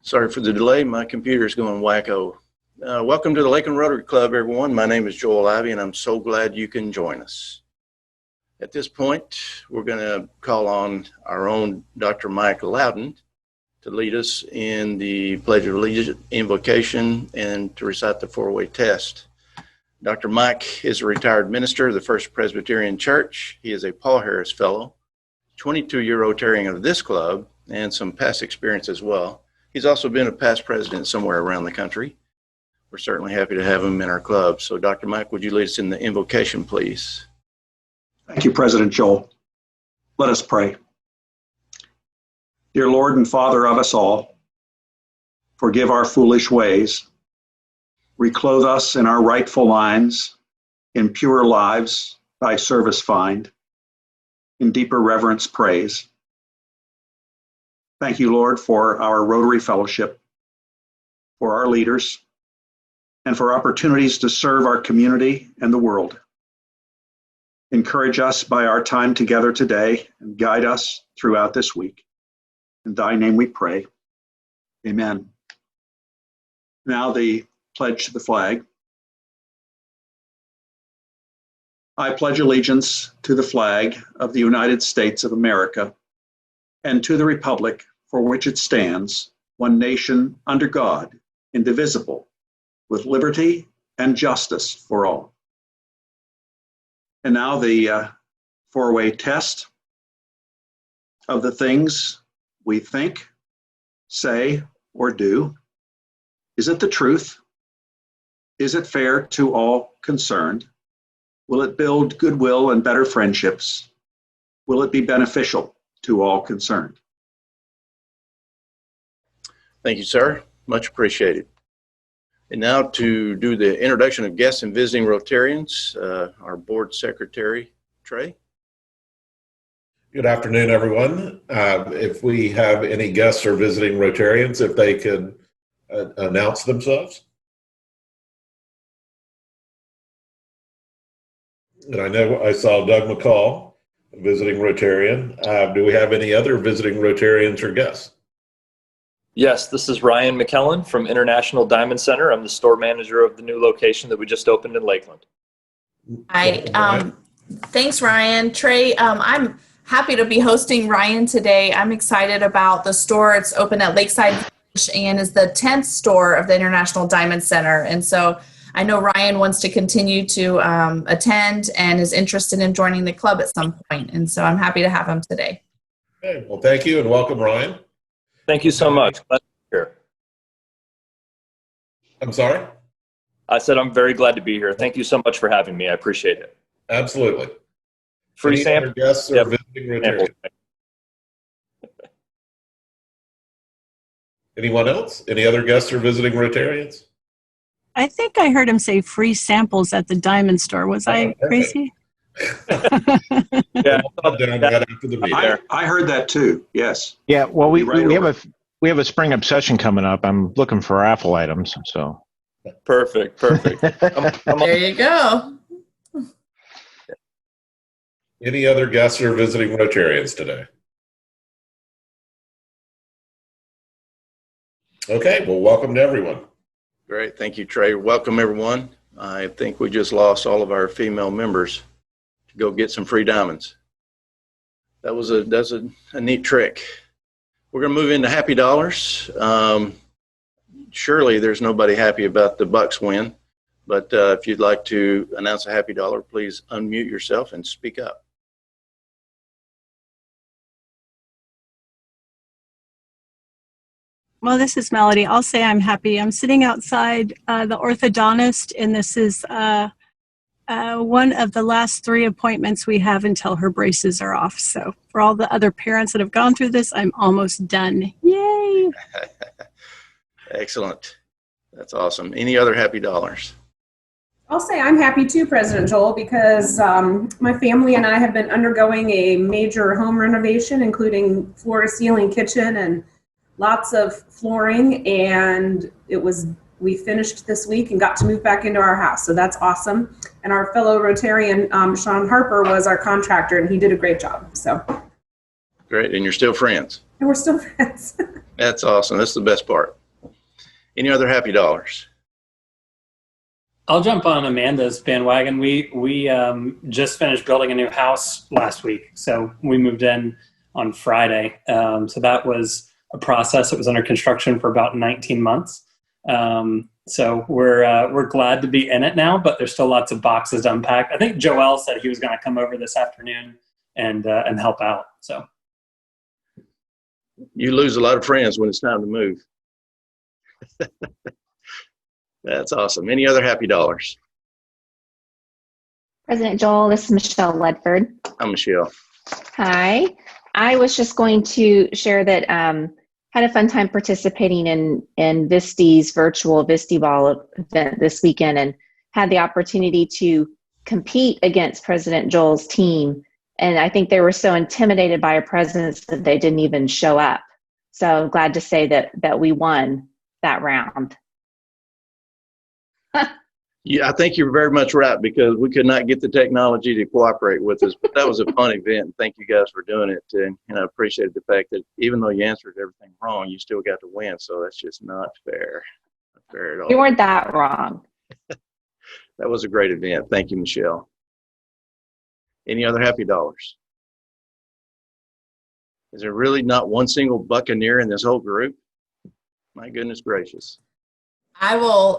Sorry for the delay. My computer's going wacko. Welcome to the Lakeland Rotary Club, everyone. My name is Joel Ivey, and I'm so glad you can join us. At this point, we're going to call on our own Dr. Mike Loudon to lead us in the Pledge of Allegiance invocation and to recite the four-way test. Dr. Mike is a retired minister of the First Presbyterian Church. He is a Paul Harris Fellow, 22-year Rotarian of this club, and some past experience as well. He's also been a past president somewhere around the country. We're certainly happy to have him in our club. So, Dr. Mike, would you lead us in the invocation, please? Thank you, President Joel. Let us pray. Dear Lord and Father of us all, forgive our foolish ways. Reclothe us in our rightful lines, in pure lives thy service find, in deeper reverence praise. Thank you, Lord, for our Rotary Fellowship, for our leaders, and for opportunities to serve our community and the world. Encourage us by our time together today and guide us throughout this week. In thy name we pray. Amen. Now the pledge to the flag. I pledge allegiance to the flag of the United States of America and to the republic for which it stands, one nation under God, indivisible, with liberty and justice for all. And now the four-way test of the things we think, say, or do. Is it the truth? Is it fair to all concerned? Will it build goodwill and better friendships? Will it be beneficial to all concerned? Thank you, sir. Much appreciated. And now to do the introduction of guests and visiting Rotarians, our board secretary, Trey. Good afternoon, everyone. If we have any guests or visiting Rotarians, if they could announce themselves. And I know I saw Doug McCall, visiting Rotarian. Do we have any other visiting Rotarians or guests? Yes, this is Ryan McKellen from International Diamond Center. I'm the store manager of the new location that we just opened in Lakeland. Hi, thanks, Ryan. Trey, I'm happy to be hosting Ryan today. I'm excited about the store. It's open at Lakeside and is the 10th store of the International Diamond Center. And so I know Ryan wants to continue to attend and is interested in joining the club at some point. And so I'm happy to have him today. Okay, well, thank you and welcome, Ryan. Thank you so much. Glad to be here. I'm sorry? I said I'm very glad to be here. Thank you so much for having me. I appreciate it. Absolutely. Free Any sample. other guests or visiting Rotarians? Anyone else? Any other guests or visiting Rotarians? I think I heard him say free samples at the diamond store. Was I crazy? Yeah, I'll down that after the meeting. I heard that too. Yes. Yeah. Well, we have a spring obsession coming up. I'm looking for raffle items. So. Perfect. There you go. Any other guests or visiting Rotarians today? Okay. Well, welcome to everyone. Great. Thank you, Trey. Welcome, everyone. I think we just lost all of our female members to go get some free diamonds. That's a neat trick. We're going to move into happy dollars. Surely there's nobody happy about the Bucks win, but if you'd like to announce a happy dollar, please unmute yourself and speak up. Well, this is Melody. I'll say I'm happy. I'm sitting outside the orthodontist, and this is one of the last 3 appointments we have until her braces are off. So for all the other parents that have gone through this, I'm almost done. Yay! Excellent. That's awesome. Any other happy dollars? I'll say I'm happy too, President Joel, because my family and I have been undergoing a major home renovation, including floor-to-ceiling kitchen and lots of flooring, and we finished this week and got to move back into our house, so that's awesome. And our fellow Rotarian, Sean Harper, was our contractor, and he did a great job. So great, and you're still friends? And we're still friends. That's awesome. That's the best part. Any other happy dollars? I'll jump on Amanda's bandwagon. We just finished building a new house last week, so we moved in on Friday. So that was a process. It was under construction for about 19 months. So we're glad to be in it now, but there's still lots of boxes to unpack. I think Joel said he was going to come over this afternoon and help out. So You lose a lot of friends when it's time to move. That's awesome. Any other happy dollars? President Joel, this is Michelle Ledford. I'm Michelle. Hi. I was just going to share that had a fun time participating in Visti's virtual Visti Ball event this weekend and had the opportunity to compete against President Joel's team. And I think they were so intimidated by our presence that they didn't even show up. So I'm glad to say that we won that round. Yeah, I think you're very much right because we could not get the technology to cooperate with us. But that was a fun event. Thank you guys for doing it. And I appreciate the fact that even though you answered everything wrong, you still got to win. So that's just not fair. Not fair at all. You weren't that wrong. That was a great event. Thank you, Michelle. Any other happy dollars? Is there really not one single Buccaneer in this whole group? My goodness gracious. I will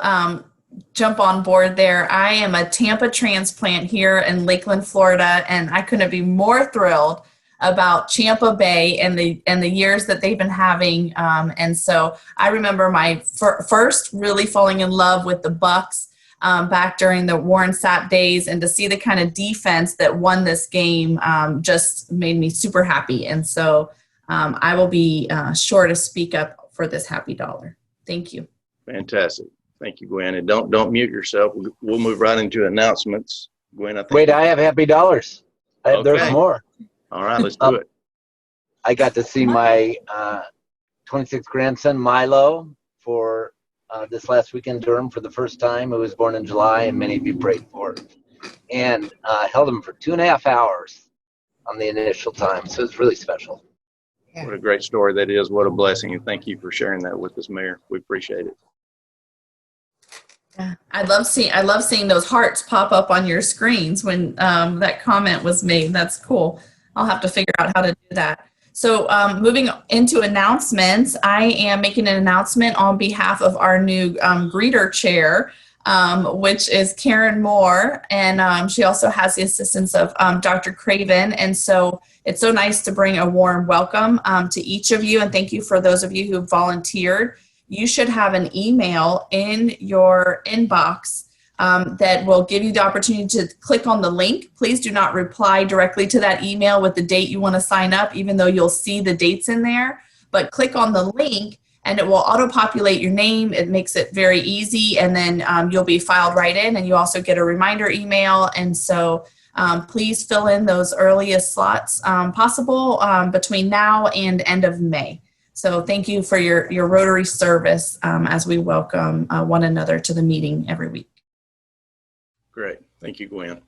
jump on board there. I am a Tampa transplant here in Lakeland, Florida, and I couldn't be more thrilled about Champa Bay and the years that they've been having. And so I remember my first really falling in love with the Bucks back during the Warren Sapp days, and to see the kind of defense that won this game just made me super happy. And so I will be sure to speak up for this happy dollar. Thank you. Fantastic. Thank you, Gwen. And don't mute yourself. We'll move right into announcements. Gwen, I think. Wait, I have happy dollars. Okay. There's more. All right, let's do it. I got to see my 26th grandson, Milo, for this last weekend in Durham for the first time. He was born in July, and many of you prayed for it. And held him for 2.5 hours on the initial time. So it's really special. What a great story that is. What a blessing. And thank you for sharing that with us, Mayor. We appreciate it. Yeah, I love seeing those hearts pop up on your screens when that comment was made. That's cool. I'll have to figure out how to do that. So moving into announcements, I am making an announcement on behalf of our new greeter chair, which is Karen Moore, and she also has the assistance of Dr. Craven. And so it's so nice to bring a warm welcome to each of you, and thank you for those of you who volunteered. You should have an email in your inbox that will give you the opportunity to click on the link. Please do not reply directly to that email with the date you want to sign up, even though you'll see the dates in there. But click on the link and it will auto-populate your name. It makes it very easy, and then you'll be filed right in, and you also get a reminder email. And so please fill in those earliest slots possible between now and end of May. So thank you for your Rotary service as we welcome one another to the meeting every week. Great. Thank you, Gwen.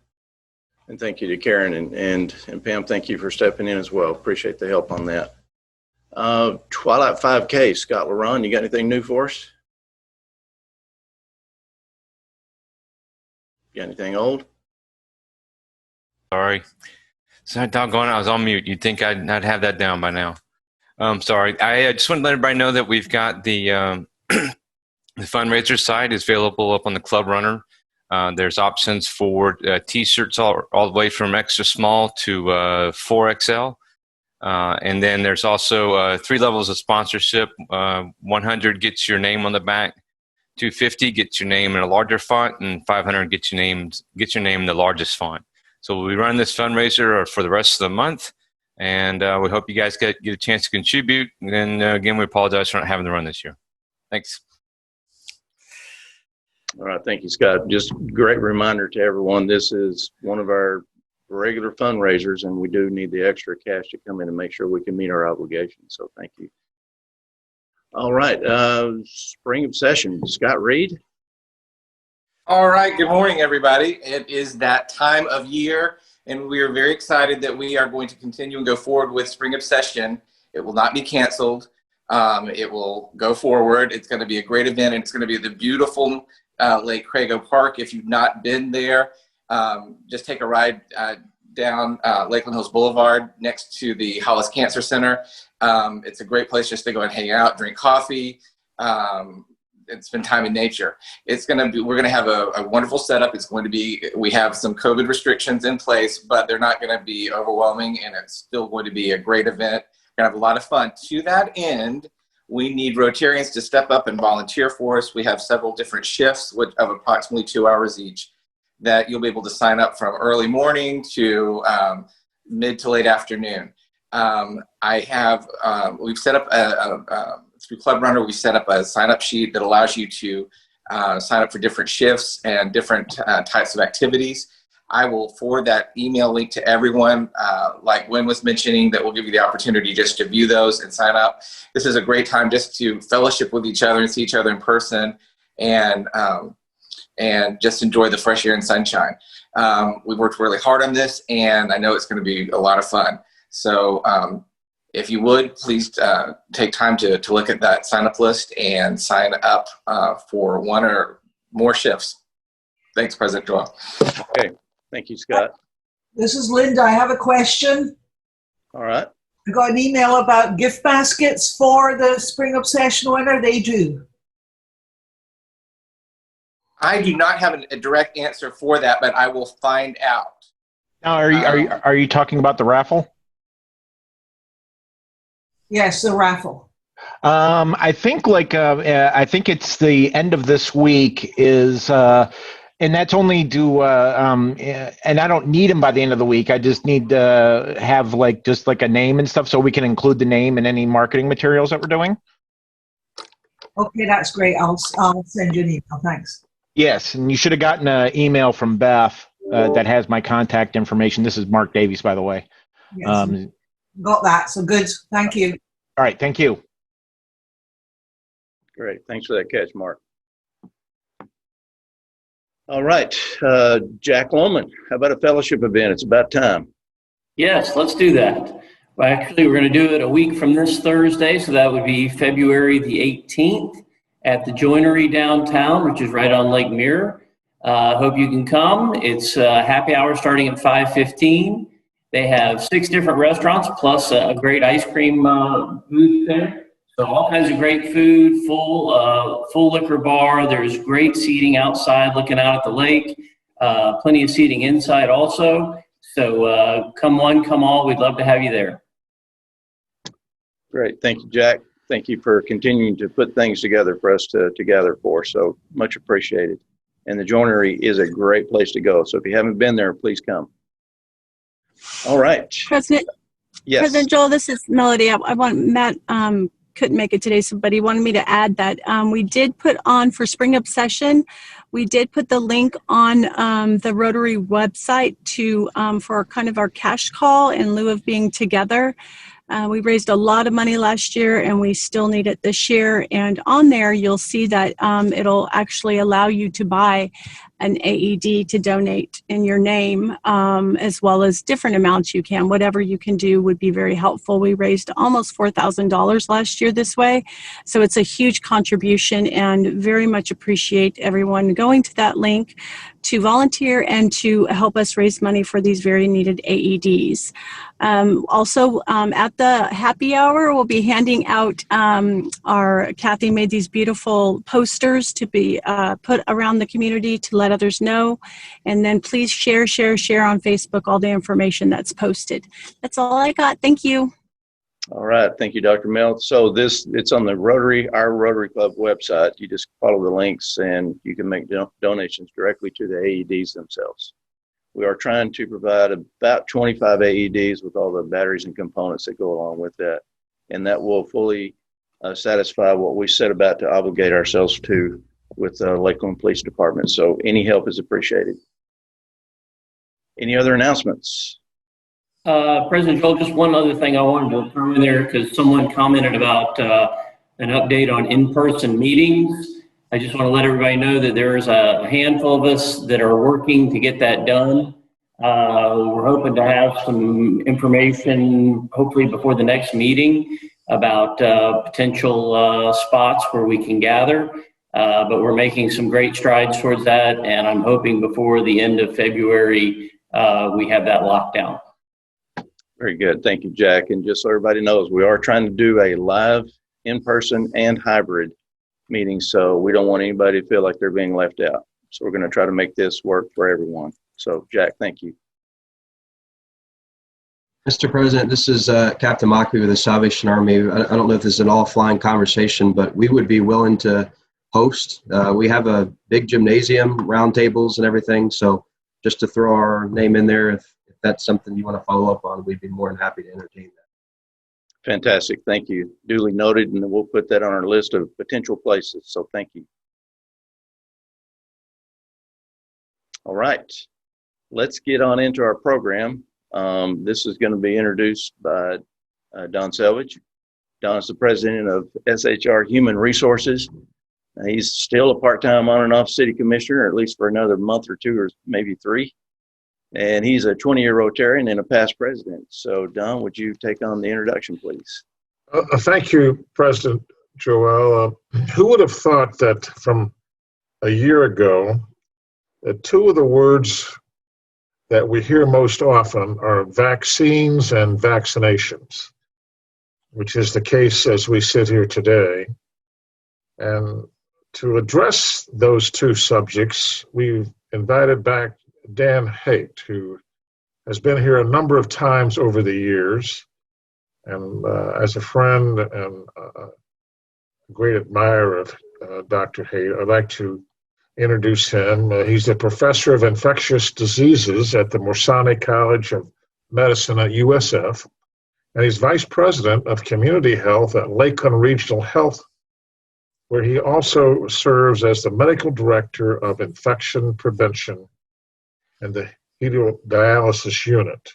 And thank you to Karen and Pam. Thank you for stepping in as well. Appreciate the help on that. Twilight 5K, Scott LaRon, you got anything new for us? Got anything old? Sorry. So doggone, I was on mute. You'd think I'd have that down by now. Sorry. I just want to let everybody know that we've got the the fundraiser site is available up on the Club Runner. There's options for T-shirts all the way from extra small to 4XL. And then there's also 3 levels of sponsorship. 100 gets your name on the back. 250 gets your name in a larger font, and 500 gets your name in the largest font. So we'll be running this fundraiser for the rest of the month. And we hope you guys get a chance to contribute. And again, we apologize for not having the run this year. Thanks. All right. Thank you, Scott. Just great reminder to everyone. This is one of our regular fundraisers, and we do need the extra cash to come in and make sure we can meet our obligations. So thank you. All right. Spring obsession. Scott Reed. All right. Good morning, everybody. It is that time of year, and we are very excited that we are going to continue and go forward with Spring Obsession. It will not be canceled. It will go forward. It's going to be a great event, and it's going to be at the beautiful Lake Crago Park. If you've not been there, just take a ride down Lakeland Hills Boulevard next to the Hollis Cancer Center. It's a great place just to go and hang out, drink coffee, and spend time in nature. It's going to be, we're going to have a wonderful setup. It's going to be, we have some COVID restrictions in place, but they're not going to be overwhelming, and it's still going to be a great event. We're going to have a lot of fun. To that end, we need Rotarians to step up and volunteer for us. We have several different shifts of approximately 2 hours each that you'll be able to sign up from early morning to mid to late afternoon. We've set up through Club Runner, we set up a sign-up sheet that allows you to sign up for different shifts and different types of activities. I will forward that email link to everyone, like Gwen was mentioning, that will give you the opportunity just to view those and sign up. This is a great time just to fellowship with each other and see each other in person, and just enjoy the fresh air and sunshine. We worked really hard on this, and I know it's going to be a lot of fun. So if you would, please take time to look at that sign-up list and sign up for one or more shifts. Thanks, President Joel. Okay. Thank you, Scott. This is Linda. I have a question. All right. I got an email about gift baskets for the Spring Obsession winner. They do. I do not have a direct answer for that, but I will find out. Now, are you talking about the raffle? Yes, the raffle. I think I think it's the end of this week is, and that's only due, and I don't need them by the end of the week. I just need to have just a name and stuff so we can include the name in any marketing materials that we're doing. Okay, that's great. I'll send you an email. Thanks. Yes, and you should have gotten an email from Beth that has my contact information. This is Mark Davies, by the way. Yes. Got that. So good. Thank you. All right. Thank you. Great. Thanks for that catch, Mark. All right. Jack Lohman, how about a fellowship event? It's about time. Yes, let's do that. Well, actually, we're going to do it a week from this Thursday, so that would be February the 18th at the Joinery downtown, which is right on Lake Mirror. Hope you can come. It's happy hour starting at 5:15. They have 6 different restaurants plus a great ice cream booth there. So all kinds of great food, full liquor bar. There's great seating outside looking out at the lake. Plenty of seating inside also. So come one, come all. We'd love to have you there. Great. Thank you, Jack. Thank you for continuing to put things together for us to gather for. So much appreciated. And the Joinery is a great place to go. So if you haven't been there, please come. All right. President. Yes. President Joel, this is Melody. I want Matt couldn't make it today, but he wanted me to add that we did put on for Spring Obsession. We did put the link on the Rotary website to for kind of our cash call in lieu of being together. We raised a lot of money last year, and we still need it this year. And on there, you'll see that it'll actually allow you to buy an AED to donate in your name, as well as different amounts you can. Whatever you can do would be very helpful. We raised almost $4,000 last year this way. So it's a huge contribution, and very much appreciate everyone going to that link to volunteer and to help us raise money for these very needed AEDs. Also, at the happy hour, we'll be handing out Kathy made these beautiful posters to be put around the community to let others know. And then please share on Facebook all the information that's posted. That's all I got. Thank you. All right. Thank you, Dr. Mel. So it's on the our Rotary Club website. You just follow the links and you can make donations directly to the AEDs themselves. We are trying to provide about 25 AEDs with all the batteries and components that go along with that. And that will fully satisfy what we set about to obligate ourselves to with the Lakeland Police Department. So any help is appreciated. Any other announcements? President Joel, just one other thing I wanted to throw in there because someone commented about an update on in-person meetings. I just want to let everybody know that there's a handful of us that are working to get that done. We're hoping to have some information hopefully before the next meeting. about potential spots where we can gather. But we're making some great strides towards that, and I'm hoping before the end of February we have that locked down. Very good. Thank you, Jack. And just so everybody knows, we are trying to do a live, in-person, and hybrid meeting, so we don't want anybody to feel like they're being left out. So we're going to try to make this work for everyone. So, Jack, thank you. Mr. President, this is Captain Mockley with the Salvation Army. I don't know if this is an all-flying conversation, but we would be willing to host. We have a big gymnasium, round tables and everything, so just to throw our name in there, if that's something you want to follow up on, we'd be more than happy to entertain that. Fantastic. Thank you. Duly noted, and we'll put that on our list of potential places. So thank you. All right. Let's get on into our program. This is going to be introduced by Don Selvage. Don is the president of SHR Human Resources. He's still a part-time on and off city commissioner, at least for another month or two or maybe three. And he's a 20-year Rotarian and a past president. So, Don, would you take on the introduction, please? Thank you, President Joel. Who would have thought that from a year ago, that two of the words that we hear most often are vaccines and vaccinations, which is the case as we sit here today. And to address those two subjects, we've invited back Dan Haight, who has been here a number of times over the years, and as a friend and a great admirer of Dr. Haight, I'd like to introduce him. He's a professor of infectious diseases at the Morsani College of Medicine at USF, and he's vice president of community health at Lakeland Regional Health, where he also serves as the medical director of infection prevention and the hemodialysis unit.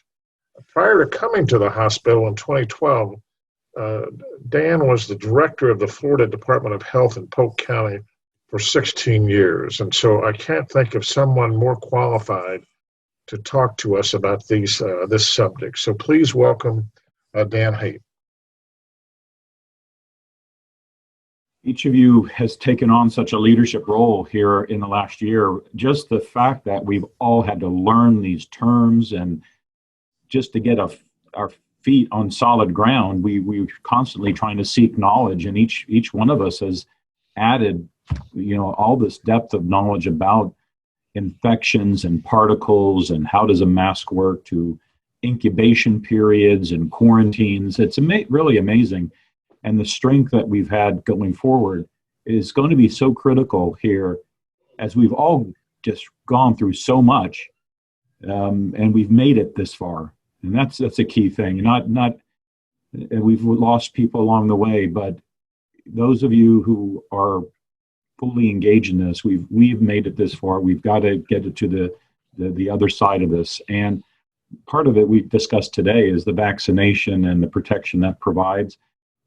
Prior to coming to the hospital in 2012, Dan was the director of the Florida Department of Health in Polk County for 16 years. And so I can't think of someone more qualified to talk to us about this subject. So please welcome Dan Haight. Each of you has taken on such a leadership role here in the last year. Just the fact that we've all had to learn these terms and just to get our feet on solid ground, we're constantly trying to seek knowledge, and each one of us has added, all this depth of knowledge about infections and particles and how does a mask work to incubation periods and quarantines. It's really amazing. And the strength that we've had going forward is going to be so critical here as we've all just gone through so much, and we've made it this far. And that's a key thing. We've lost people along the way, but those of you who are fully engaged in this, we've made it this far. We've got to get it to the other side of this. And part of it we've discussed today is the vaccination and the protection that provides.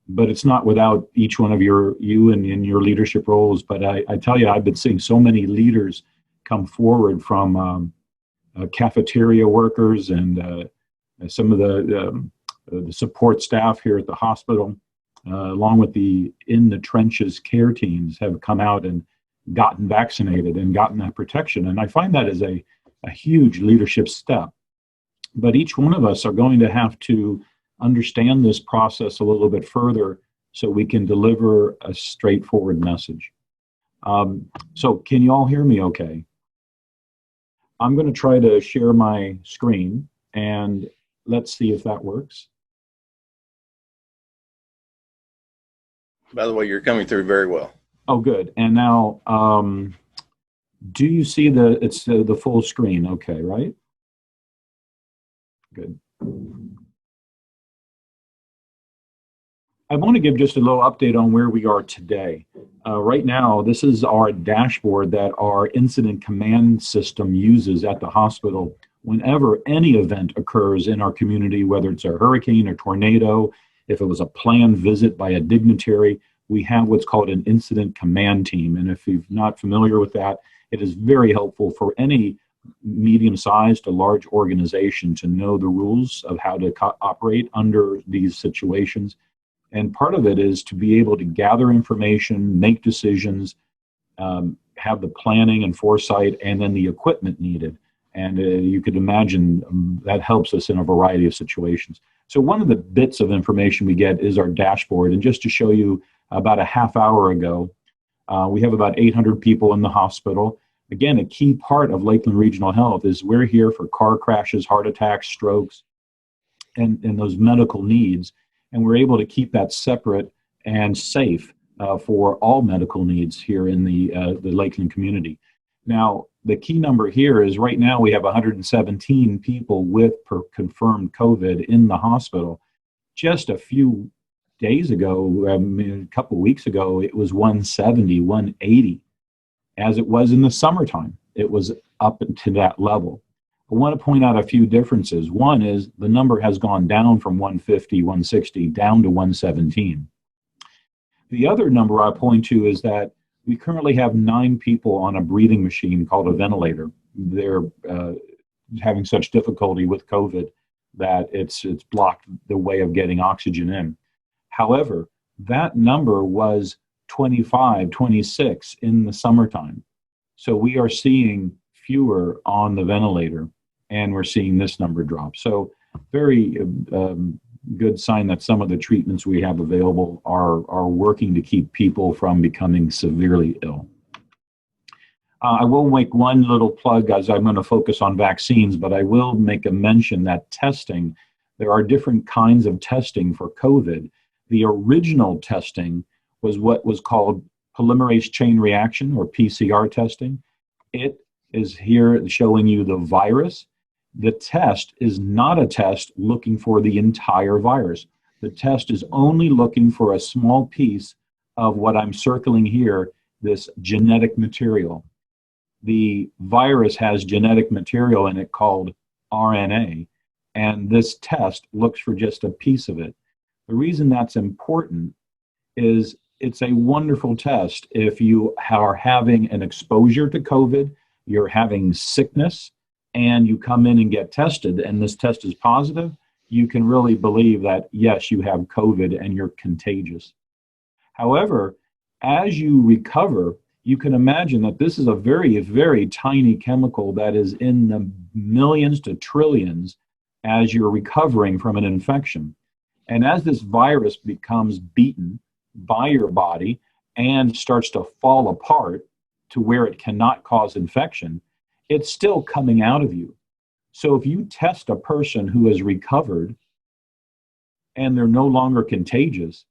But it's not without each one of you and in your leadership roles. But I tell you, I've been seeing so many leaders come forward from cafeteria workers and some of the support staff here at the hospital, along with the in the trenches care teams, have come out and gotten vaccinated and gotten that protection. And I find that as a huge leadership step. But each one of us are going to have to understand this process a little bit further so we can deliver a straightforward message. So can you all hear me okay? I'm going to try to share my screen and let's see if that works. By the way, you're coming through very well. Oh, good. And now, do you see it's the full screen? Okay, right? Good. I want to give just a little update on where we are today. Right now, this is our dashboard that our incident command system uses at the hospital whenever any event occurs in our community, whether it's a hurricane or tornado, if it was a planned visit by a dignitary, we have what's called an incident command team. And if you're not familiar with that, it is very helpful for any medium-sized to large organization to know the rules of how to operate under these situations. And part of it is to be able to gather information, make decisions, have the planning and foresight, and then the equipment needed. And you could imagine that helps us in a variety of situations. So one of the bits of information we get is our dashboard. And just to show you, about a half hour ago, we have about 800 people in the hospital. Again, a key part of Lakeland Regional Health is we're here for car crashes, heart attacks, strokes, and those medical needs. And we're able to keep that separate and safe for all medical needs here in the Lakeland community. Now, the key number here is right now we have 117 people with confirmed COVID in the hospital. Just a few days ago, a couple of weeks ago, it was 170, 180. As it was in the summertime, it was up to that level. I want to point out a few differences. One is the number has gone down from 150, 160 down to 117. The other number I point to is that we currently have 9 people on a breathing machine called a ventilator. They're having such difficulty with COVID that it's blocked the way of getting oxygen in. However, that number was 25, 26 in the summertime. So we are seeing fewer on the ventilator, and we're seeing this number drop. So very good sign that some of the treatments we have available are working to keep people from becoming severely ill. I will make one little plug, as I'm going to focus on vaccines, but I will make a mention that testing, there are different kinds of testing for COVID. The original testing was what was called polymerase chain reaction, or PCR testing. It is here showing you the virus. The test is not a test looking for the entire virus. The test is only looking for a small piece of what I'm circling here, this genetic material. The virus has genetic material in it called RNA, and this test looks for just a piece of it. The reason that's important is it's a wonderful test if you are having an exposure to COVID, you're having sickness, and you come in and get tested, and this test is positive, you can really believe that, yes, you have COVID and you're contagious. However, as you recover, you can imagine that this is a very, very tiny chemical that is in the millions to trillions as you're recovering from an infection. And as this virus becomes beaten by your body and starts to fall apart to where it cannot cause infection, it's still coming out of you. So if you test a person who has recovered and they're no longer contagious,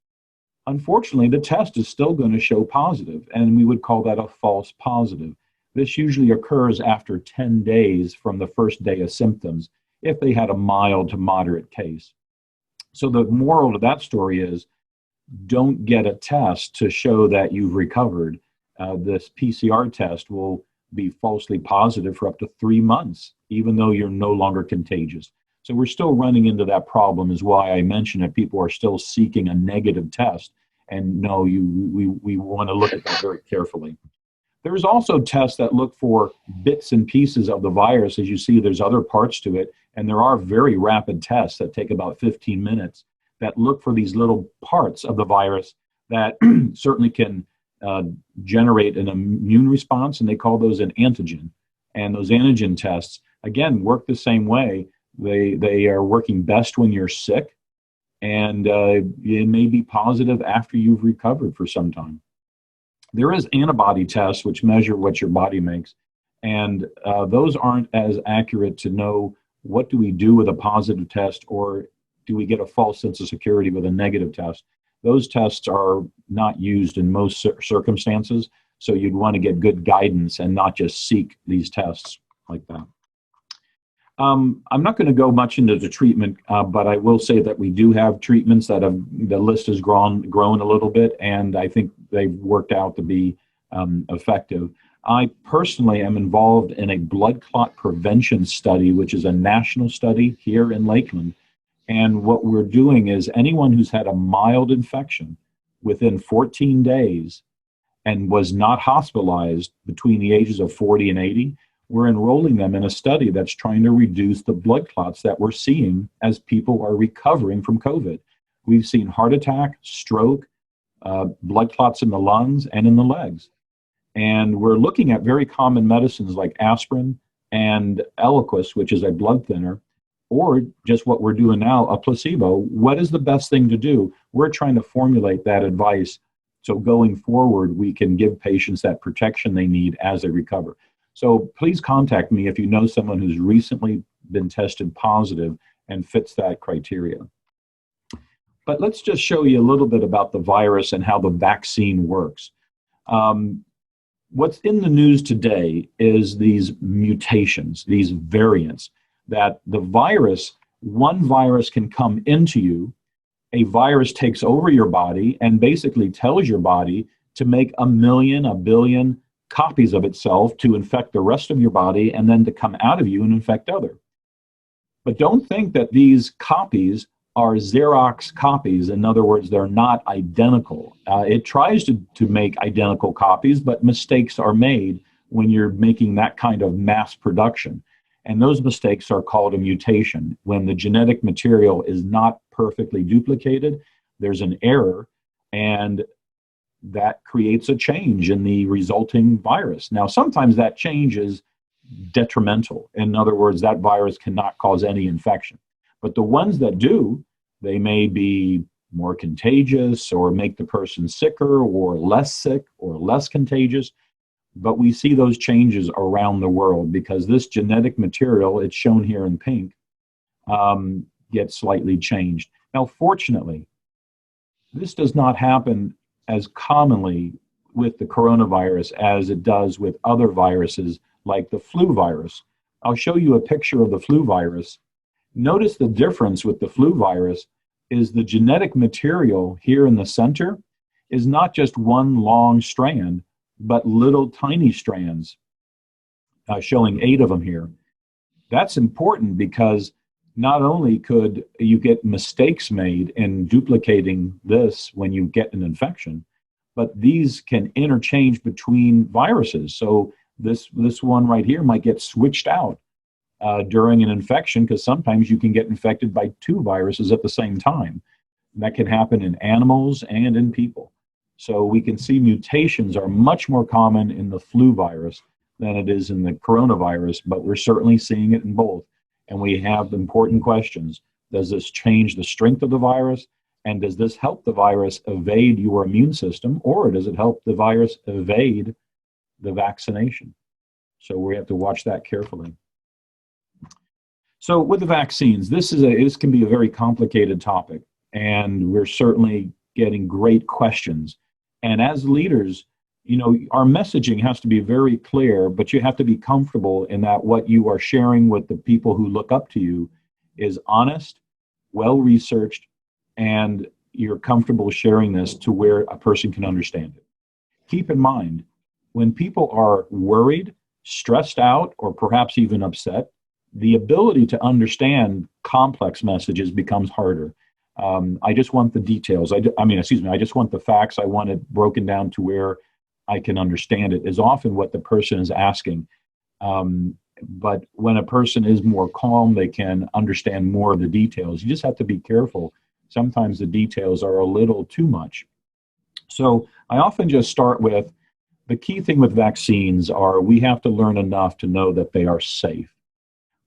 unfortunately, the test is still going to show positive, and we would call that a false positive. This usually occurs after 10 days from the first day of symptoms, if they had a mild to moderate case. So the moral of that story is, don't get a test to show that you've recovered. This PCR test will be falsely positive for up to 3 months, even though you're no longer contagious. So we're still running into that problem, is why I mentioned that people are still seeking a negative test. And no, we want to look at that very carefully. There's also tests that look for bits and pieces of the virus. As you see, there's other parts to it, and there are very rapid tests that take about 15 minutes that look for these little parts of the virus that certainly can generate an immune response, and they call those an antigen. And those antigen tests, again, work the same way. They are working best when you're sick, and it may be positive after you've recovered for some time. There is antibody tests which measure what your body makes, and those aren't as accurate to know what do we do with a positive test, or do we get a false sense of security with a negative test. Those tests are not used in most circumstances, so you'd want to get good guidance and not just seek these tests like that. I'm not going to go much into the treatment, but I will say that we do have treatments that the list has grown a little bit, and I think they've worked out to be effective. I personally am involved in a blood clot prevention study, which is a national study here in Lakeland. And what we're doing is anyone who's had a mild infection within 14 days and was not hospitalized between the ages of 40 and 80, we're enrolling them in a study that's trying to reduce the blood clots that we're seeing as people are recovering from COVID. We've seen heart attack, stroke, blood clots in the lungs and in the legs. And we're looking at very common medicines like aspirin and Eliquis, which is a blood thinner, or just what we're doing now, a placebo. What is the best thing to do? We're trying to formulate that advice so going forward, we can give patients that protection they need as they recover. So please contact me if you know someone who's recently been tested positive and fits that criteria. But let's just show you a little bit about the virus and how the vaccine works. What's in the news today is these mutations, these variants, that the virus, one virus can come into you, a virus takes over your body and basically tells your body to make 1 million, 1 billion copies of itself to infect the rest of your body and then to come out of you and infect others. But don't think that these copies are Xerox copies. In other words, they're not identical. It tries to make identical copies, but mistakes are made when you're making that kind of mass production. And those mistakes are called a mutation. When the genetic material is not perfectly duplicated, there's an error, and that creates a change in the resulting virus. Now, sometimes that change is detrimental. In other words, that virus cannot cause any infection. But the ones that do, they may be more contagious or make the person sicker or less sick or less contagious. But we see those changes around the world because this genetic material, it's shown here in pink, gets slightly changed. Now, fortunately, this does not happen as commonly with the coronavirus as it does with other viruses like the flu virus. I'll show you a picture of the flu virus. Notice the difference with the flu virus is the genetic material here in the center is not just one long strand, but little tiny strands, showing 8 of them here. That's important because not only could you get mistakes made in duplicating this when you get an infection, but these can interchange between viruses. So this one right here might get switched out during an infection because sometimes you can get infected by 2 viruses at the same time. And that can happen in animals and in people. So we can see mutations are much more common in the flu virus than it is in the coronavirus, but we're certainly seeing it in both. And we have important questions. Does this change the strength of the virus? And does this help the virus evade your immune system? Or does it help the virus evade the vaccination? So we have to watch that carefully. So with the vaccines, this can be a very complicated topic. And we're certainly getting great questions. And as leaders, you know, our messaging has to be very clear, but you have to be comfortable in that what you are sharing with the people who look up to you is honest, well-researched, and you're comfortable sharing this to where a person can understand it. Keep in mind, when people are worried, stressed out, or perhaps even upset, the ability to understand complex messages becomes harder. I just want the details. I just want the facts. I want it broken down to where I can understand it is often what the person is asking. But when a person is more calm, they can understand more of the details. You just have to be careful. Sometimes the details are a little too much. So I often just start with the key thing with vaccines are we have to learn enough to know that they are safe.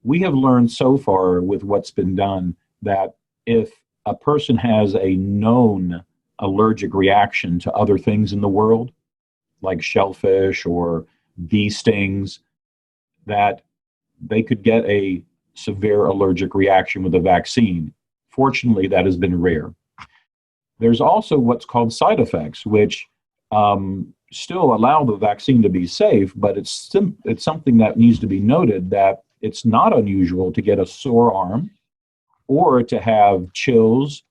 We have learned so far with what's been done that if a person has a known allergic reaction to other things in the world, like shellfish or bee stings, that they could get a severe allergic reaction with a vaccine. Fortunately, that has been rare. There's also what's called side effects, which still allow the vaccine to be safe, but it's something that needs to be noted that it's not unusual to get a sore arm or to have chills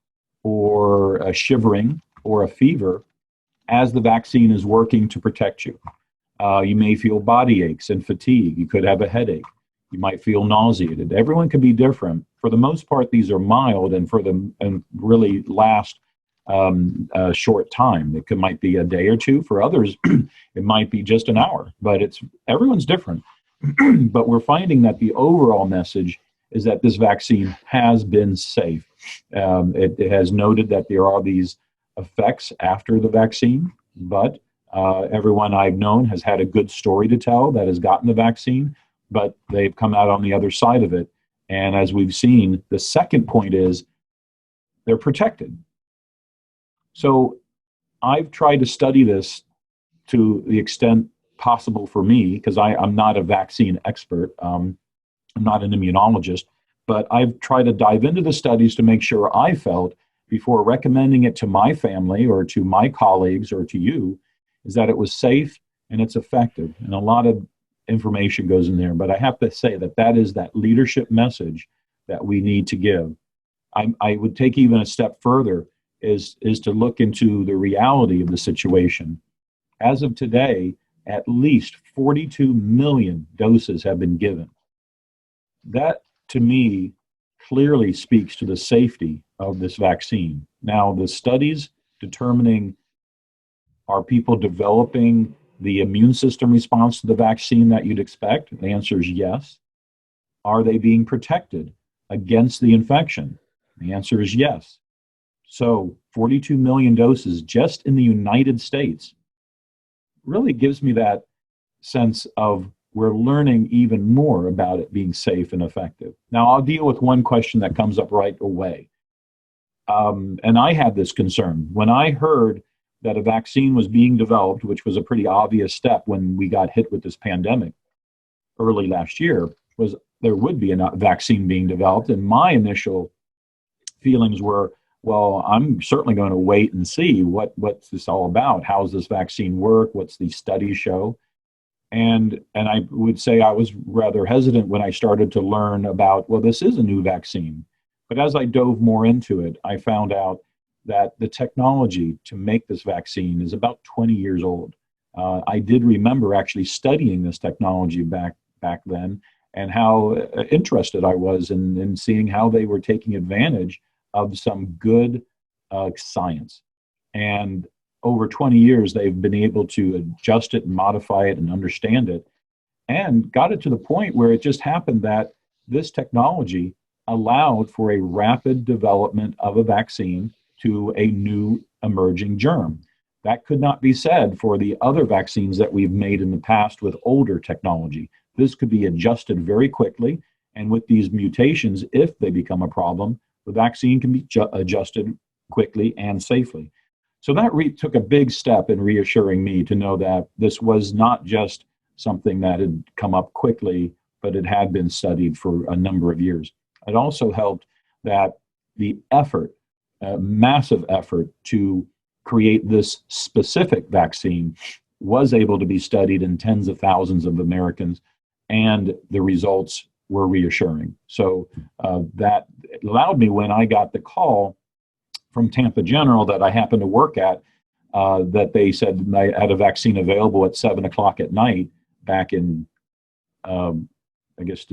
or a shivering or a fever as the vaccine is working to protect you. You may feel body aches and fatigue. You could have a headache. You might feel nauseated. Everyone can be different. For the most part, these are mild and really last a short time. It might be a day or two. For others, it might be just an hour. But everyone's different. But we're finding that the overall message is that this vaccine has been safe. It has noted that there are these effects after the vaccine, but everyone I've known has had a good story to tell that has gotten the vaccine, but they've come out on the other side of it. And as we've seen, the second point is they're protected. So I've tried to study this to the extent possible for me, because I'm not a vaccine expert. I'm not an immunologist, but I've tried to dive into the studies to make sure I felt, before recommending it to my family or to my colleagues or to you, is that it was safe and it's effective. And a lot of information goes in there, but I have to say that that is that leadership message that we need to give. I would take even a step further, is to look into the reality of the situation. As of today, at least 42 million doses have been given. That, to me, clearly speaks to the safety of this vaccine. Now, the studies determining, are people developing the immune system response to the vaccine that you'd expect? The answer is yes. Are they being protected against the infection? The answer is yes. So 42 million doses just in the United States really gives me that sense of we're learning even more about it being safe and effective. Now, I'll deal with one question that comes up right away. And I had this concern. When I heard that a vaccine was being developed, which was a pretty obvious step when we got hit with this pandemic early last year, was there would be a vaccine being developed. And my initial feelings were, well, I'm certainly going to wait and see what's this all about. How does this vaccine work? What's the studies show? And I would say I was rather hesitant when I started to learn about, well, this is a new vaccine. But as I dove more into it, I found out that the technology to make this vaccine is about 20 years old. I did remember actually studying this technology back then, and how interested I was in seeing how they were taking advantage of some good science. And over 20 years, they've been able to adjust it and modify it and understand it, and got it to the point where it just happened that this technology allowed for a rapid development of a vaccine to a new emerging germ. That could not be said for the other vaccines that we've made in the past with older technology. This could be adjusted very quickly, and with these mutations, if they become a problem, the vaccine can be adjusted quickly and safely. So that took a big step in reassuring me to know that this was not just something that had come up quickly, but it had been studied for a number of years. It also helped that the effort, massive effort to create this specific vaccine was able to be studied in tens of thousands of Americans, and the results were reassuring. So that allowed me, when I got the call from Tampa General that I happened to work at, that they said I had a vaccine available at 7 o'clock at night back in, I guess,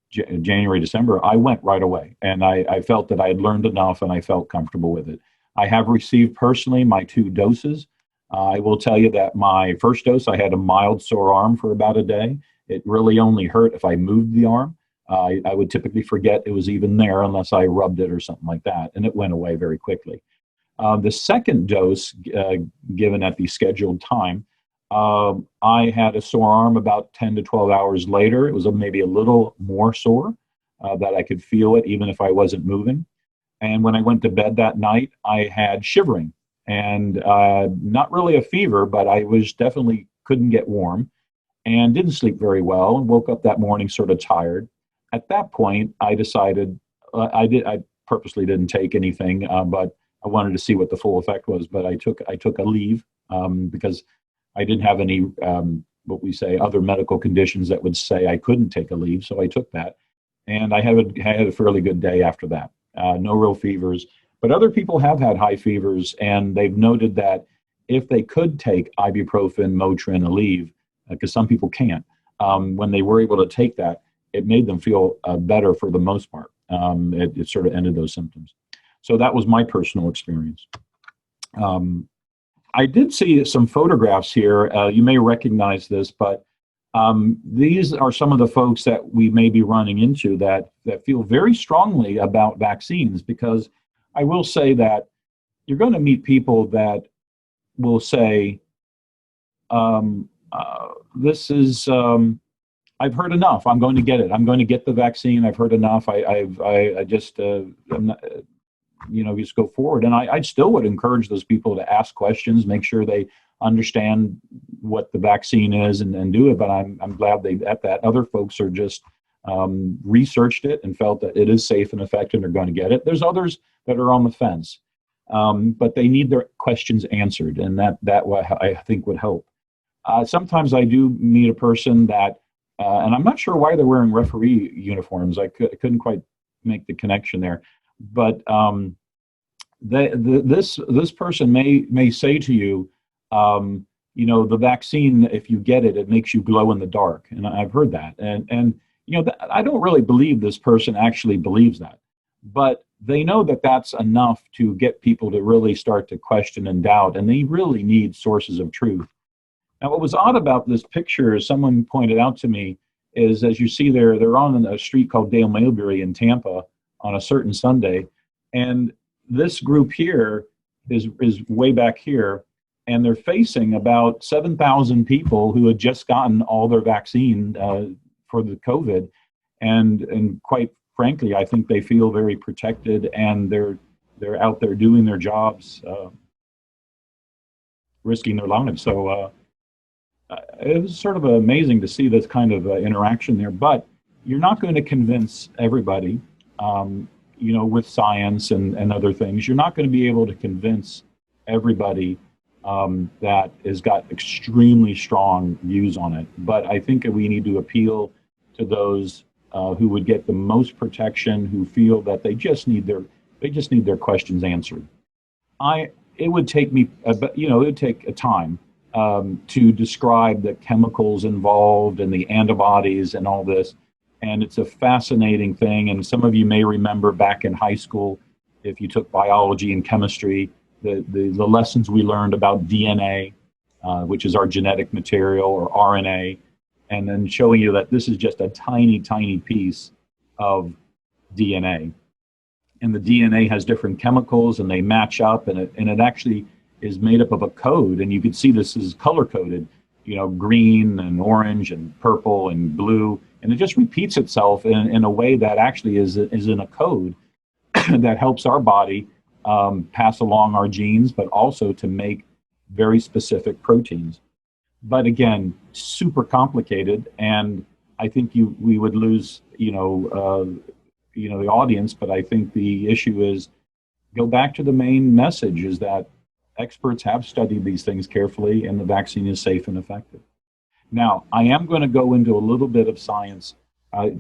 January, December, I went right away. And I felt that I had learned enough and I felt comfortable with it. I have received personally my 2 doses. I will tell you that my first dose, I had a mild sore arm for about a day. It really only hurt if I moved the arm. I would typically forget it was even there unless I rubbed it or something like that, and it went away very quickly. The second dose given at the scheduled time, I had a sore arm about 10 to 12 hours later. It was maybe a little more sore that I could feel it even if I wasn't moving. And when I went to bed that night, I had shivering and not really a fever, but I was definitely couldn't get warm and didn't sleep very well, and woke up that morning sort of tired. At that point, I decided I purposely didn't take anything, but I wanted to see what the full effect was. But I took a leave because I didn't have any what we say other medical conditions that would say I couldn't take a leave. So I took that, and I had a fairly good day after that. No real fevers, but other people have had high fevers, and they've noted that if they could take ibuprofen, Motrin, Aleve, because some people can't, when they were able to take that, it made them feel better for the most part. It sort of ended those symptoms. So that was my personal experience. I did see some photographs here. You may recognize this, but These are some of the folks that we may be running into that feel very strongly about vaccines, because I will say that you're going to meet people that will say, this is, I've heard enough. I'm going to get it. I'm going to get the vaccine. I've heard enough. I just, I'm not, just go forward. And I still would encourage those people to ask questions, make sure they understand what the vaccine is and do it. But I'm glad that other folks are just researched it and felt that it is safe and effective and are going to get it. There's others that are on the fence, but they need their questions answered, and that I think would help. Sometimes I do meet a person that, and I'm not sure why they're wearing referee uniforms. I couldn't quite make the connection there, but this person may say to you, the vaccine, if you get it, it makes you glow in the dark, and I've heard that, and I don't really believe this person actually believes that, but they know that that's enough to get people to really start to question and doubt, and they really need sources of truth. Now, what was odd about this picture, as someone pointed out to me, is as you see there, they're on a street called Dale Mayberry in Tampa on a certain Sunday, and this group here is way back here, and they're facing about 7,000 people who had just gotten all their vaccine for the COVID, and quite frankly, I think they feel very protected, and they're out there doing their jobs, risking their lives. So it was sort of amazing to see this kind of interaction there. But you're not going to convince everybody, with science and other things. You're not going to be able to convince everybody that has got extremely strong views on it. But I think that we need to appeal to those who would get the most protection, who feel that they just need their questions answered. It would take me, it would take a time to describe the chemicals involved and the antibodies and all this. And it's a fascinating thing. And some of you may remember back in high school, if you took biology and chemistry, the lessons we learned about DNA, which is our genetic material, or RNA, and then showing you that this is just a tiny, tiny piece of DNA. And the DNA has different chemicals, and they match up, and it actually is made up of a code. And you can see this is color-coded, green and orange and purple and blue. And it just repeats itself in a way that actually is in a code that helps our body pass along our genes, but also to make very specific proteins. But again, super complicated, and I think we would lose, the audience. But I think the issue is, go back to the main message, is that experts have studied these things carefully, and the vaccine is safe and effective. Now, I am going to go into a little bit of science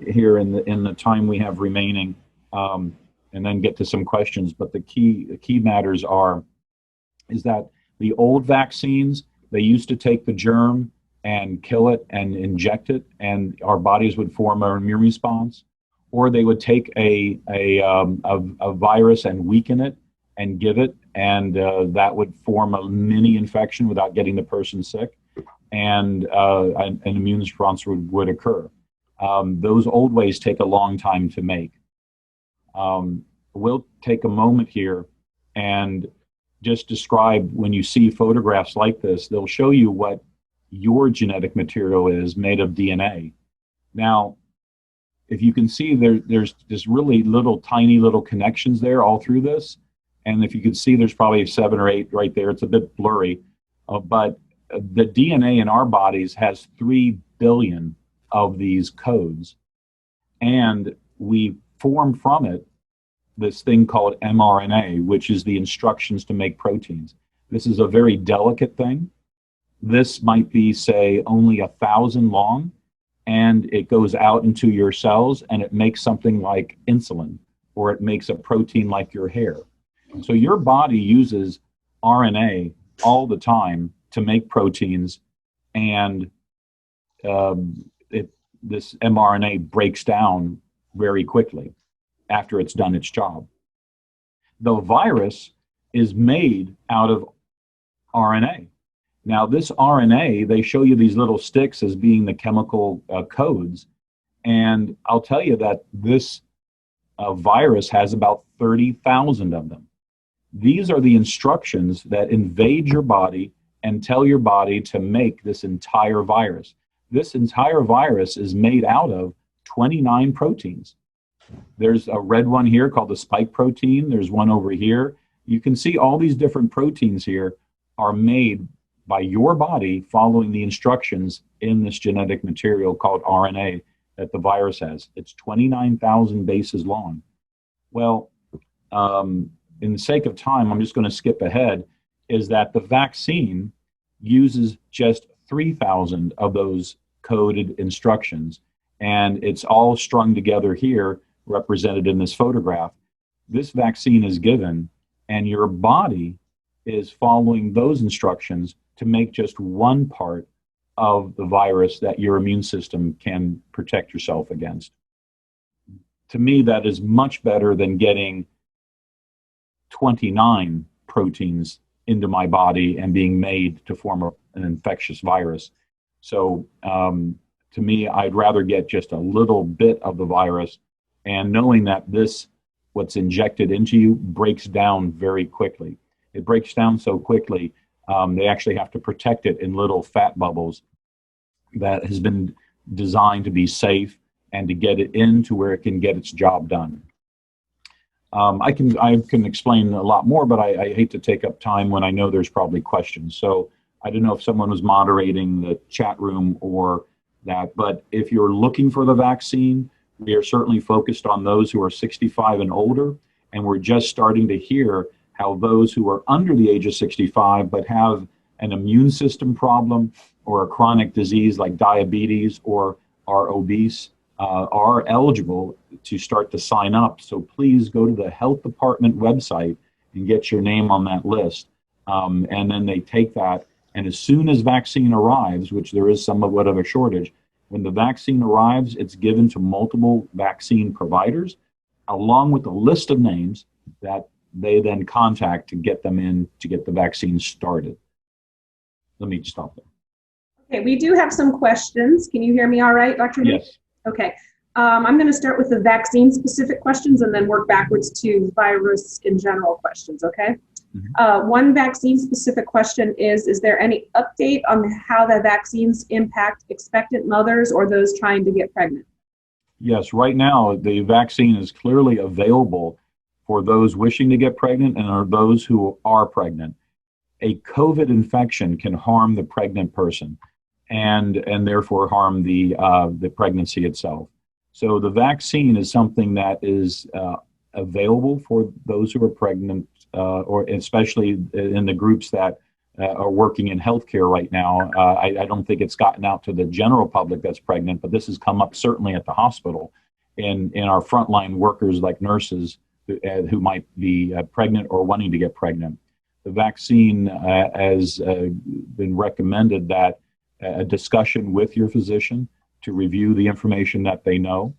here in the time we have remaining, and then get to some questions. But the key matters is that the old vaccines, they used to take the germ and kill it and inject it, and our bodies would form an immune response, or they would take a virus and weaken it and give it, and that would form a mini infection without getting the person sick, and an immune response would occur. Those old ways take a long time to make. We'll take a moment here and just describe, when you see photographs like this, they'll show you what your genetic material is made of DNA. Now, if you can see, there's just really tiny little connections there all through this. And if you can see, there's probably 7 or 8 right there. It's a bit blurry, but the DNA in our bodies has 3 billion of these codes, and we form from it this thing called mRNA, which is the instructions to make proteins. This is a very delicate thing. This might be, say, only 1,000 long, and it goes out into your cells, and it makes something like insulin, or it makes a protein like your hair. So your body uses RNA all the time to make proteins, and this mRNA breaks down very quickly after it's done its job. The virus is made out of RNA, Now, this RNA, they show you these little sticks as being the chemical codes. And I'll tell you that this virus has about 30,000 of them. These are the instructions that invade your body and tell your body to make this entire virus. This entire virus is made out of 29 proteins. There's a red one here called the spike protein. There's one over here. You can see all these different proteins here are made by your body following the instructions in this genetic material called RNA that the virus has. It's 29,000 bases long. Well, in the sake of time, I'm just going to skip ahead, is that the vaccine uses just 3,000 of those coded instructions, and it's all strung together here, represented in this photograph. This vaccine is given, and your body is following those instructions to make just one part of the virus that your immune system can protect yourself against. To me, that is much better than getting 29 proteins into my body and being made to form an infectious virus. So to me, I'd rather get just a little bit of the virus, and knowing that this, what's injected into you, breaks down very quickly. It breaks down so quickly, they actually have to protect it in little fat bubbles that has been designed to be safe and to get it into where it can get its job done. I can explain a lot more, but I hate to take up time when I know there's probably questions. So I don't know if someone was moderating the chat room or that, but if you're looking for the vaccine, we are certainly focused on those who are 65 and older, and we're just starting to hear how those who are under the age of 65 but have an immune system problem or a chronic disease like diabetes or are obese are eligible to start to sign up. So please go to the health department website and get your name on that list. And then they take that, and as soon as vaccine arrives, which there is somewhat of a shortage, when the vaccine arrives, it's given to multiple vaccine providers, along with a list of names that they then contact to get them in to get the vaccine started. Let me stop there. Okay, we do have some questions. Can you hear me all right, Dr. Haight? Yes. Okay. I'm going to start with the vaccine-specific questions and then work backwards to virus in general questions, okay? Mm-hmm. One vaccine-specific question is there any update on how the vaccines impact expectant mothers or those trying to get pregnant? Yes, right now the vaccine is clearly available for those wishing to get pregnant and are those who are pregnant. A COVID infection can harm the pregnant person and therefore harm the pregnancy itself. So the vaccine is something that is available for those who are pregnant, or especially in the groups that are working in healthcare right now. I don't think it's gotten out to the general public that's pregnant, but this has come up certainly at the hospital in our frontline workers like nurses who might be pregnant or wanting to get pregnant. The vaccine has been recommended that a discussion with your physician to review the information that they know.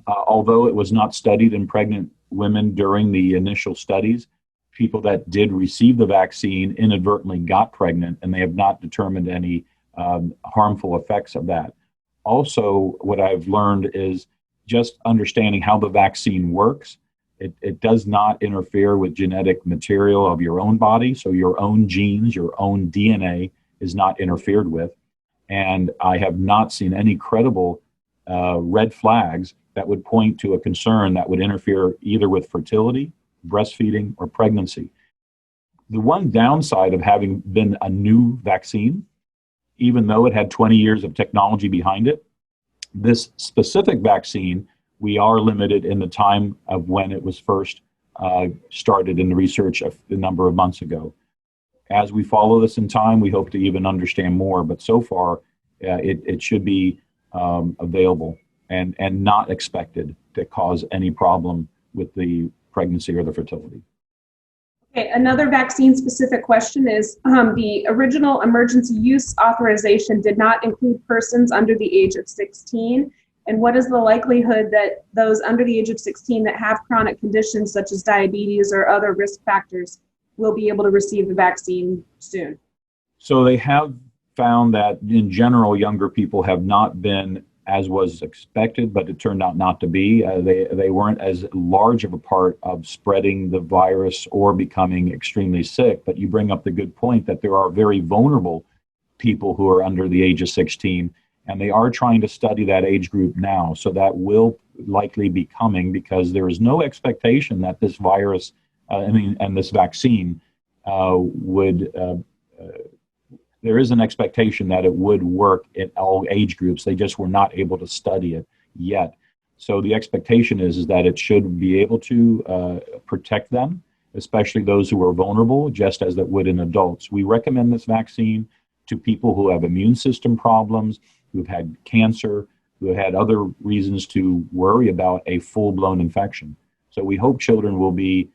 Although it was not studied in pregnant women during the initial studies, people that did receive the vaccine inadvertently got pregnant, and they have not determined any harmful effects of that. Also, what I've learned is just understanding how the vaccine works. It does not interfere with genetic material of your own body, so your own genes, your own DNA is not interfered with. And I have not seen any credible red flags that would point to a concern that would interfere either with fertility, breastfeeding, or pregnancy. The one downside of having been a new vaccine, even though it had 20 years of technology behind it, this specific vaccine, we are limited in the time of when it was first started in the research a number of months ago. As we follow this in time, we hope to even understand more, but so far it should be available and not expected to cause any problem with the pregnancy or the fertility. Okay, another vaccine-specific question is the original emergency use authorization did not include persons under the age of 16. And what is the likelihood that those under the age of 16 that have chronic conditions such as diabetes or other risk factors will be able to receive the vaccine soon? So they have found that in general, younger people have not been as was expected, but it turned out not to be. They weren't as large of a part of spreading the virus or becoming extremely sick. But you bring up the good point that there are very vulnerable people who are under the age of 16, and they are trying to study that age group now. So that will likely be coming, because there is no expectation that this virus, and this vaccine there is an expectation that it would work in all age groups. They just were not able to study it yet. So the expectation is that it should be able to protect them, especially those who are vulnerable, just as it would in adults. We recommend this vaccine to people who have immune system problems, who've had cancer, who have had other reasons to worry about a full-blown infection. So we hope children will be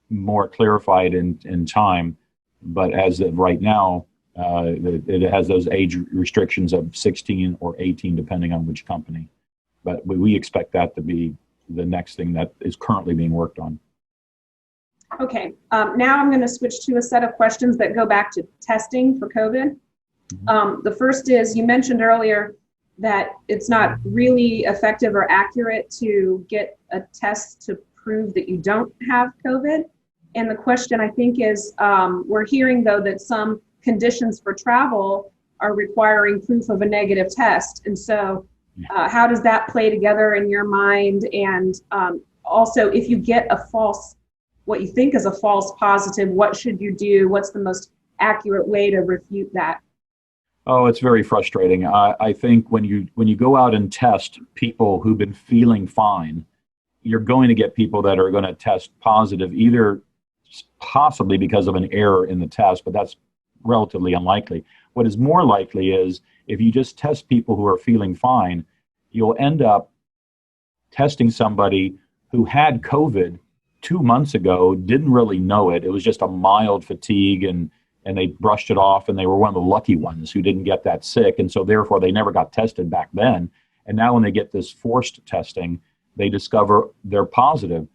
more clarified in time. But as of right now, it has those age restrictions of 16 or 18, depending on which company. But we expect that to be the next thing that is currently being worked on. Okay, now I'm going to switch to a set of questions that go back to testing for COVID. The first is, you mentioned earlier that it's not really effective or accurate to get a test to prove that you don't have COVID. And the question, I think, is we're hearing, though, that some conditions for travel are requiring proof of a negative test. And so how does that play together in your mind? And also, if you get what you think is a false positive, what should you do? What's the most accurate way to refute that? Oh, it's very frustrating. I think when you go out and test people who've been feeling fine, you're going to get people that are going to test positive, either possibly because of an error in the test, but that's relatively unlikely. What is more likely is if you just test people who are feeling fine, you'll end up testing somebody who had COVID 2 months ago, didn't really know it. It was just a mild fatigue, and they brushed it off, and they were one of the lucky ones who didn't get that sick. And so therefore they never got tested back then. And now when they get this forced testing, they discover they're positive.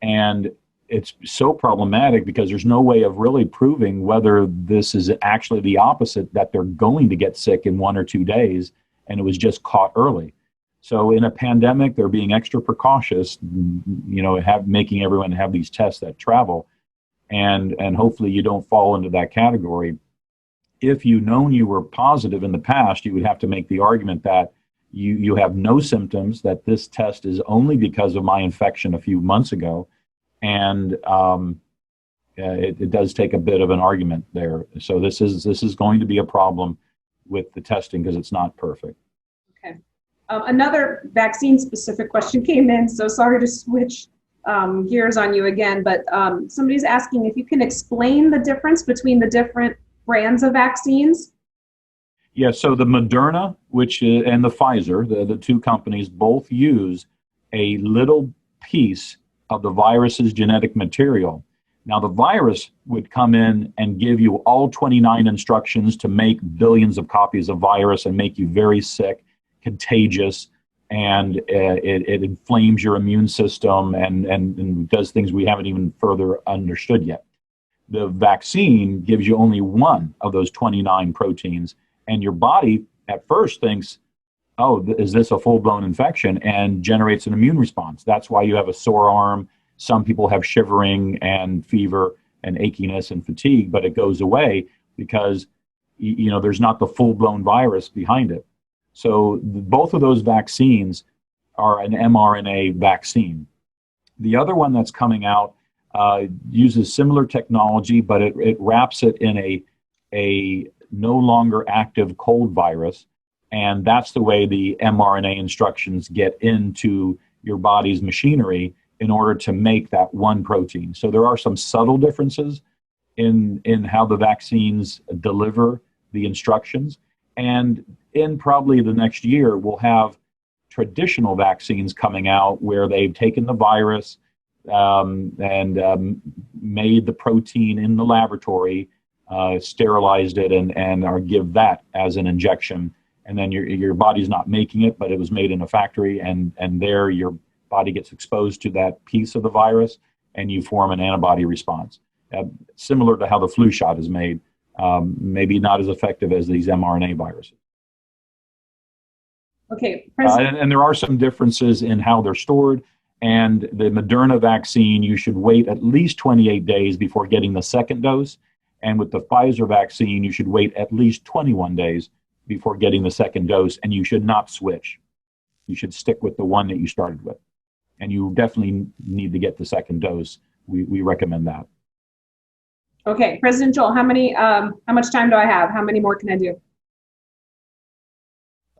And it's so problematic because there's no way of really proving whether this is actually the opposite, that they're going to get sick in 1 or 2 days, and it was just caught early. So in a pandemic, they're being extra precautious, making everyone have these tests that travel, and hopefully you don't fall into that category. If you known you were positive in the past, you would have to make the argument that you have no symptoms, that this test is only because of my infection a few months ago. And it does take a bit of an argument there. So this is going to be a problem with the testing because it's not perfect. Okay. Another vaccine-specific question came in, so sorry to switch gears on you again, but somebody's asking if you can explain the difference between the different brands of vaccines. Yeah, so the Moderna, and the Pfizer, the two companies, both use a little piece of the virus's genetic material. Now, the virus would come in and give you all 29 instructions to make billions of copies of virus and make you very sick, contagious, and it inflames your immune system and does things we haven't even further understood yet. The vaccine gives you only one of those 29 proteins, and your body at first thinks, oh, is this a full-blown infection, and generates an immune response. That's why you have a sore arm. Some people have shivering and fever and achiness and fatigue, but it goes away because there's not the full-blown virus behind it. So both of those vaccines are an mRNA vaccine. The other one that's coming out uses similar technology, but it wraps it in a no longer active cold virus. And that's the way the mRNA instructions get into your body's machinery in order to make that one protein. So there are some subtle differences in how the vaccines deliver the instructions. And in probably the next year, we'll have traditional vaccines coming out where they've taken the virus and made the protein in the laboratory, sterilized it, and or give that as an injection. And then your body's not making it, but it was made in a factory, and there your body gets exposed to that piece of the virus, and you form an antibody response. Similar to how the flu shot is made, maybe not as effective as these mRNA viruses. Okay, President. And there are some differences in how they're stored. And the Moderna vaccine, you should wait at least 28 days before getting the second dose. And with the Pfizer vaccine, you should wait at least 21 days before getting the second dose. And you should not switch. You should stick with the one that you started with. And you definitely need to get the second dose. We recommend that. Okay, President Joel, how much time do I have? How many more can I do?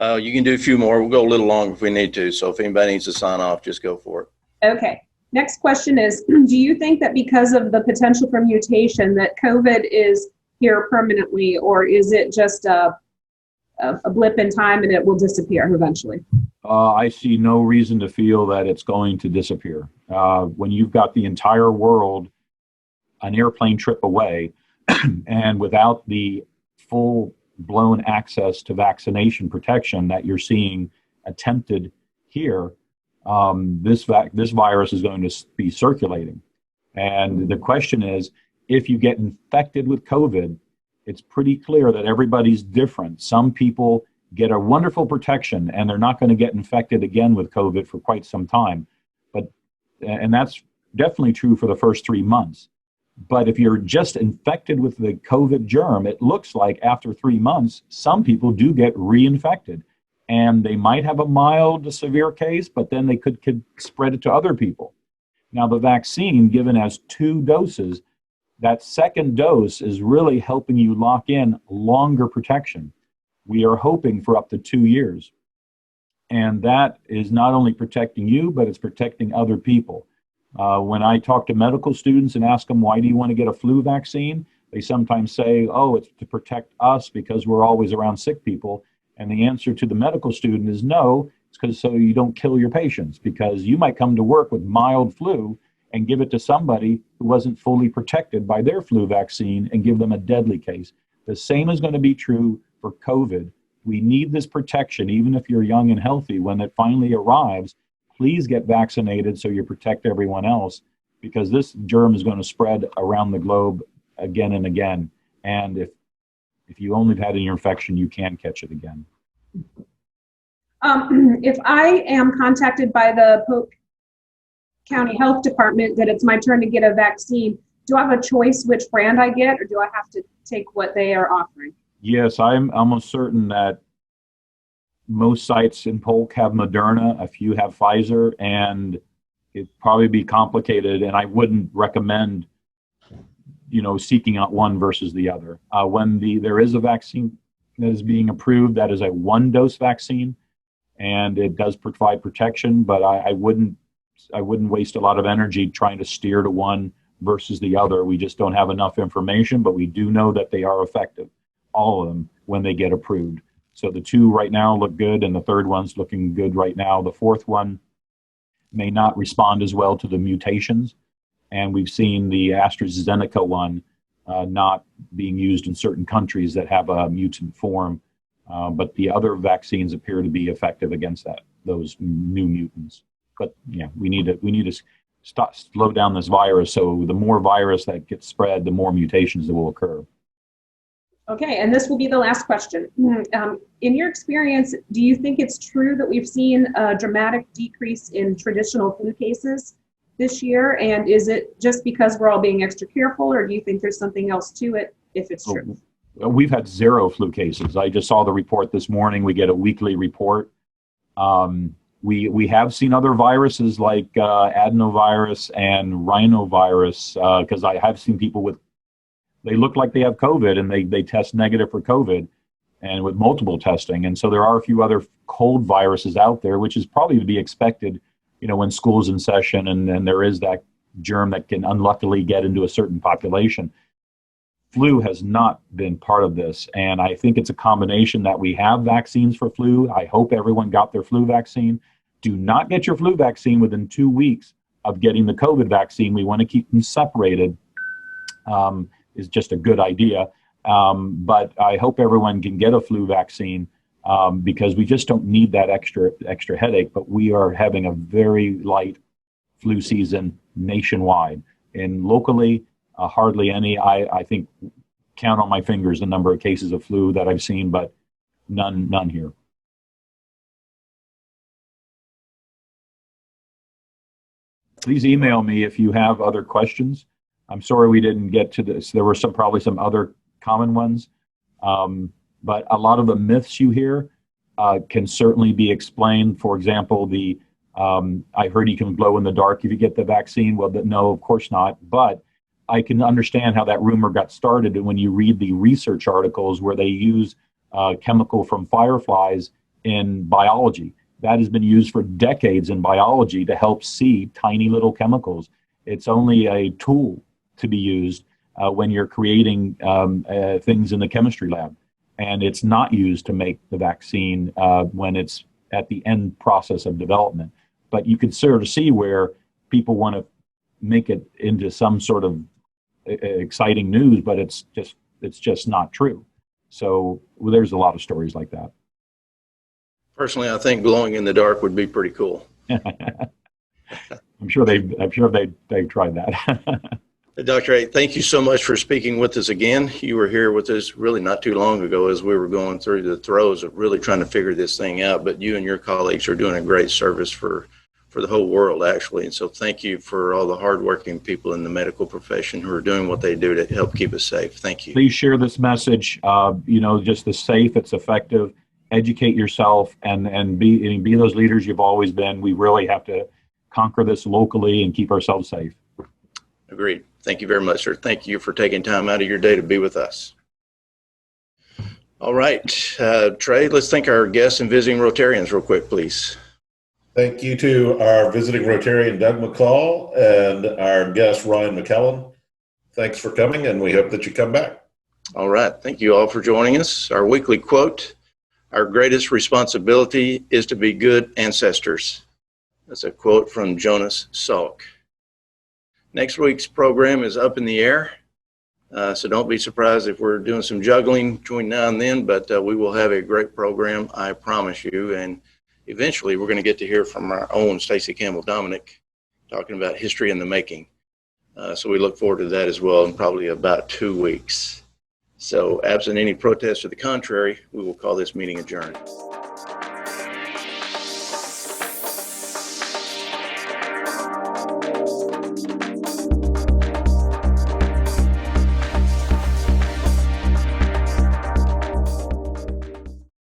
You can do a few more. We'll go a little longer if we need to. So if anybody needs to sign off, just go for it. Okay. Next question is, do you think that because of the potential for mutation that COVID is here permanently, or is it just a blip in time and it will disappear eventually? I see no reason to feel that it's going to disappear. When you've got the entire world an airplane trip away and without the full-blown access to vaccination protection that you're seeing attempted here, this virus is going to be circulating. And the question is, if you get infected with COVID, it's pretty clear that everybody's different. Some people get a wonderful protection and they're not going to get infected again with COVID for quite some time. And that's definitely true for the first 3 months. But if you're just infected with the COVID germ, it looks like after 3 months, some people do get reinfected. And they might have a mild to severe case, but then they could spread it to other people. Now, the vaccine given as 2 doses, that second dose is really helping you lock in longer protection. We are hoping for up to 2 years. And that is not only protecting you, but it's protecting other people. When I talk to medical students and ask them, why do you want to get a flu vaccine? They sometimes say, oh, it's to protect us because we're always around sick people. And the answer to the medical student is no, it's because so you don't kill your patients, because you might come to work with mild flu and give it to somebody who wasn't fully protected by their flu vaccine and give them a deadly case. The same is going to be true for COVID. We need this protection, even if you're young and healthy. When it finally arrives, please get vaccinated so you protect everyone else, because this germ is going to spread around the globe again and again. And if you only had an infection, you can catch it again. If I am contacted by the Polk County Health Department that it's my turn to get a vaccine, do I have a choice which brand I get, or do I have to take what they are offering? Yes, I'm almost certain that most sites in Polk have Moderna, a few have Pfizer, and it'd probably be complicated, and I wouldn't recommend, seeking out one versus the other. When there is a vaccine that is being approved, that is a 1-dose vaccine, and it does provide protection, but I wouldn't waste a lot of energy trying to steer to one versus the other. We just don't have enough information, but we do know that they are effective, all of them, when they get approved. So the 2 right now look good, and the 3rd one's looking good right now. The 4th one may not respond as well to the mutations, and we've seen the AstraZeneca one not being used in certain countries that have a mutant form, but the other vaccines appear to be effective against those new mutants. But yeah, we need to slow down this virus. So the more virus that gets spread, the more mutations that will occur. Okay, and this will be the last question. In your experience, do you think it's true that we've seen a dramatic decrease in traditional flu cases this year? And is it just because we're all being extra careful, or do you think there's something else to it if it's true? We've had 0 flu cases. I just saw the report this morning. We get a weekly report. We have seen other viruses like adenovirus and rhinovirus, because I have seen people they look like they have COVID and they test negative for COVID, and with multiple testing. And so there are a few other cold viruses out there, which is probably to be expected, when school's in session and there is that germ that can unluckily get into a certain population. Flu has not been part of this. And I think it's a combination that we have vaccines for flu. I hope everyone got their flu vaccine. Do not get your flu vaccine within 2 weeks of getting the COVID vaccine. We want to keep them separated. Is just a good idea. But I hope everyone can get a flu vaccine because we just don't need that extra headache. But we are having a very light flu season nationwide. And locally, hardly any. I think count on my fingers the number of cases of flu that I've seen, but none here. Please email me if you have other questions. I'm sorry we didn't get to this. There were probably some other common ones, but a lot of the myths you hear can certainly be explained. For example, I heard you can glow in the dark if you get the vaccine. Well, no, of course not. But I can understand how that rumor got started when you read the research articles where they use chemical from fireflies in biology. That has been used for decades in biology to help see tiny little chemicals. It's only a tool to be used when you're creating things in the chemistry lab. And it's not used to make the vaccine when it's at the end process of development. But you can sort of see where people want to make it into some sort of exciting news, but it's just not true. So there's a lot of stories like that. Personally, I think glowing in the dark would be pretty cool. I'm sure they've tried that. Dr. Haight, thank you so much for speaking with us again. You were here with us really not too long ago as we were going through the throes of really trying to figure this thing out, but you and your colleagues are doing a great service for the whole world, actually. And so thank you for all the hardworking people in the medical profession who are doing what they do to help keep us safe. Thank you. Please share this message. Just the safe, it's effective. Educate yourself and be those leaders you've always been. We really have to conquer this locally and keep ourselves safe. Agreed. Thank you very much, sir. Thank you for taking time out of your day to be with us. All right, Trey, let's thank our guests and visiting Rotarians real quick, please. Thank you to our visiting Rotarian, Doug McCall, and our guest, Ryan McKellen. Thanks for coming, and we hope that you come back. All right. Thank you all for joining us. Our weekly quote: "Our greatest responsibility is to be good ancestors." That's a quote from Jonas Salk. Next week's program is up in the air, so don't be surprised if we're doing some juggling between now and then, but we will have a great program, I promise you, and eventually we're going to get to hear from our own Stacey Campbell-Dominic talking about history in the making. So we look forward to that as well in probably about 2 weeks. So absent any protest to the contrary, we will call this meeting adjourned.